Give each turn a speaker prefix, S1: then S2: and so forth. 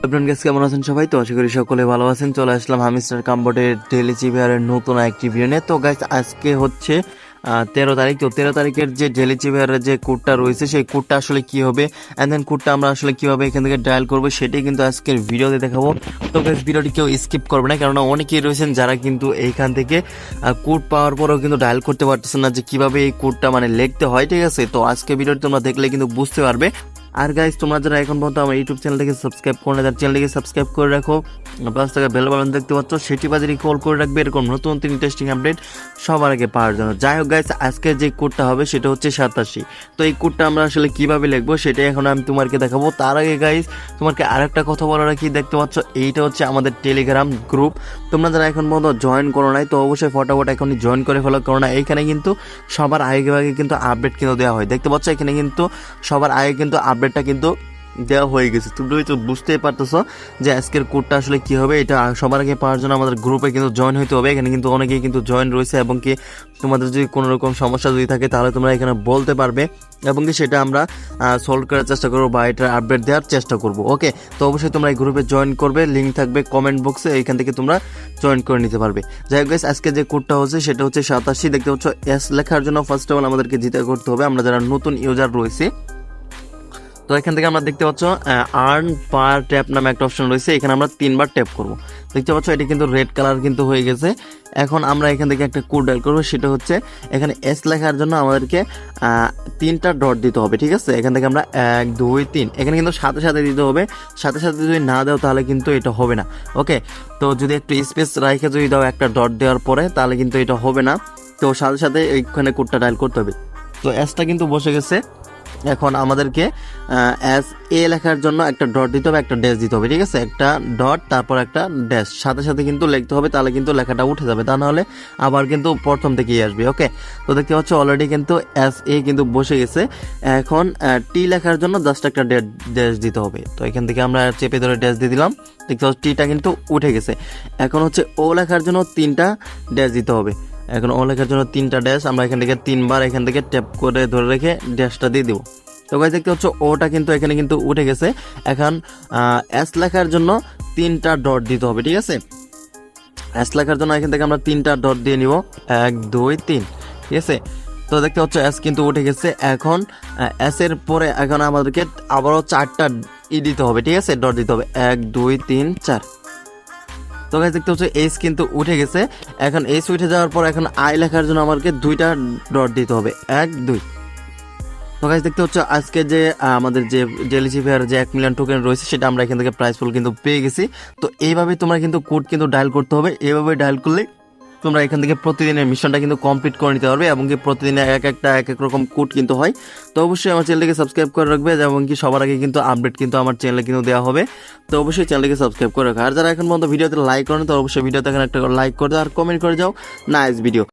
S1: আপনার কাছে কেমন আছেন সবাই? তো আশা করি সকলে ভালো আছেন। চলে আসলাম হামিস্টার কাম্বোর্ডের ডেইলি চিভিয়ারের নতুন একটি ভিডিও নিয়ে। তো গাইস আজকে হচ্ছে 13 তারিখ। তো 13 তারিখের যে ডেইলি চিভিয়ারের যে কোডটা রয়েছে সেই কোডটা আসলে কি হবে অ্যান্ড দেন কোডটা আমরা আসলে কিভাবে এখান থেকে ডায়াল করবো সেটাই কিন্তু আজকের ভিডিওতে দেখাবো। তো গাইস ভিডিওটি কেউ স্কিপ করবে না, কারণ অনেকেই রয়েছেন যারা কিন্তু এইখান থেকে কোড পাওয়ার পরেও কিন্তু ডায়াল করতে পারতেছেন না যে কিভাবে এই কোডটা লিখতে হয়। ঠিক আছে, তো আজকে ভিডিওটি তোমরা দেখলে কিন্তু বুঝতে পারবে। আর গাইস তোমরা যারা এখন পর্যন্ত আমার ইউটিউব চ্যানেলটিকে সাবস্ক্রাইব করে না, তার চ্যানেলটিকে সাবস্ক্রাইব করে রাখো, প্লাস টাকা বেল বাটন দেখতে পাচ্ছ সেটি বাজারে কল করে রাখবে এরকম নতুন নতুন ইন্টারেস্টিং আপডেট সবার আগে পাওয়ার জন্য। যাই হোক গাইস, আজকে যে কোডটা হবে সেটা হচ্ছে 87। তো এই কোডটা আমরা আসলে কিভাবে লিখবো সেটাই এখন আমি তোমাকে দেখাবো। তার আগে গাইস তোমাকে আরেকটা কথা বলার কি, দেখতে পাচ্ছ এইটা হচ্ছে আমাদের টেলিগ্রাম গ্রুপ। তোমরা যারা এখন পর্যন্ত জয়েন করো নাই তো অবশ্যই ফটাফট এখনই জয়েন করে ফেলো, কারণ এইখানে কিন্তু সবার আগে কিন্তু আপডেট কিন্তু দেওয়া হয়। দেখতে পাচ্ছ এখানে কিন্তু সবার আগে কিন্তু আপডেটটা কিন্তু দেওয়া হয়ে গেছে। তুমি তো বুঝতেই পারতেছো যে আজকের কোডটা আসলে কি হবে। এটা সবার আগে পাওয়ার জন্য আমাদের গ্রুপে কিন্তু জয়েন হতে হবে। এখানে কিন্তু অনেকেই কিন্তু জয়েন রয়েছে, এবং কি তোমাদের যদি কোনো রকম সমস্যা যদি থাকে তাহলে তোমরা এখানে বলতে পারবে, এবং কি সেটা আমরা সলভ করার চেষ্টা করবো বা এটার আপডেট দেওয়ার চেষ্টা করবো। ওকে, তো অবশ্যই তোমরা এই গ্রুপে জয়েন করবে, লিঙ্ক থাকবে কমেন্ট বক্সে, এইখান থেকে তোমরা জয়েন করে নিতে পারবে। যাই হোক গাইস, আজকে যে কোডটা হচ্ছে সেটা হচ্ছে 87। দেখতে পাচ্ছ এস লেখার জন্য ফার্স্ট অফ অল আমাদেরকে যেটা করতে হবে, আমরা যারা নতুন ইউজার রয়েছে তো এখান থেকে আমরা দেখতে পাচ্ছ আর্ন পার ট্যাপ নামে একটা অপশন রয়েছে, এখানে আমরা 3বার ট্যাপ করব। দেখতে পাচ্ছ এটি কিন্তু রেড কালার কিন্তু হয়ে গেছে। এখন আমরা এখান থেকে একটা কোড ডায়াল করবো, সেটা হচ্ছে এখানে এস লেখার জন্য আমাদেরকে 3টা ডট দিতে হবে। ঠিক আছে, এখান থেকে আমরা 1 2 3 এখানে কিন্তু সাথে সাথে দিতে হবে। সাথে সাথে যদি না দাও তাহলে কিন্তু এটা হবে না। ওকে, তো যদি একটু স্পেস রাখে যদি দাও একটা ডট দেওয়ার পরে তাহলে কিন্তু এটা হবে না। তো সাথে সাথে এইখানে কোডটা ডায়াল করতে হবে। তো এসটা কিন্তু বসে গেছে। এখন আমাদেরকে এস এ লেখার জন্য একটা ডট দিতে হবে, একটা ড্যাশ দিতে হবে। ঠিক আছে, একটা ডট তারপর একটা ড্যাশ সাথে সাথে কিন্তু লিখতে হবে, তাহলে কিন্তু লেখাটা উঠে যাবে, তা নাহলে আবার কিন্তু প্রথম থেকেই আসবে। ওকে, তো দেখতে পাচ্ছ অলরেডি কিন্তু এস এ কিন্তু বসে গেছে। এখন টি লেখার জন্য জাস্ট একটা ড্যাশ দিতে হবে। তো এখান থেকে আমরা চেপে ধরে ড্যাশ দিয়ে দিলাম। দেখতে পাচ্ছ টিটা কিন্তু উঠে গেছে। এখন হচ্ছে ও লেখার জন্য 3টা ড্যাশ দিতে হবে। এখন ও লেখার জন্য 3টা ড্যাশ আমরা এখান থেকে 3বার এখান থেকে ট্যাপ করে ধরে রেখে ড্যাশটা দিয়ে দেবো। তো গাইস দেখতে হচ্ছে ওটা কিন্তু এখানে কিন্তু উঠে গেছে। এখন এস লেখার জন্য 3টা ডট দিতে হবে। ঠিক আছে, এস লেখার জন্য এখান থেকে আমরা 3টা ডট দিয়ে নিব, 1 2 3। ঠিক আছে, তো দেখতে হচ্ছে এস কিন্তু উঠে গেছে। এখন এস এর পরে এখন আমাদেরকে আবারও 4টা দিতে হবে। ঠিক আছে, ডট দিতে হবে, 1 2 3 4। তো গাইস দেখতে হচ্ছে এইচ কিন্তু উঠে গেছে। এখন এইচ উঠে যাওয়ার পর এখন আই লেখার জন্য আমাদেরকে 2টা ডট দিতে হবে, 1 2। তো গাইস দেখতে হচ্ছে আজকে যে আমাদের যে ডেইলি চিভিয়ার যে 1 মিলিয়ন টোকেন রয়েছে সেটা আমরা এখান থেকে প্রাইস ফুল কিন্তু পেয়ে গেছি। তো এইভাবে তোমরা কিন্তু কোড কিন্তু ডায়াল করতে হবে। এইভাবে ডায়াল করলে তোমরা এখান থেকে প্রতিদিনের মিশনটা কিন্তু কমপ্লিট করে নিতে পারবে, এবং কি প্রতিদিনে এক এক রকম কোড কিন্তু হয়। তো অবশ্যই আমার চ্যানেলটিকে সাবস্ক্রাইব করে রাখবে, এবং কি সবার আগে কিন্তু আপডেট কিন্তু আমার চ্যানেলে কিন্তু দেওয়া হবে। তো অবশ্যই চ্যানেলটিকে সাবস্ক্রাইব করে রাখো। আর যারা এখন পর্যন্ত ভিডিওতে লাইক করেন তো অবশ্যই ভিডিওতে এখানে একটা লাইক করে দাও আর কমেন্ট করে যাও নাইস ভিডিও।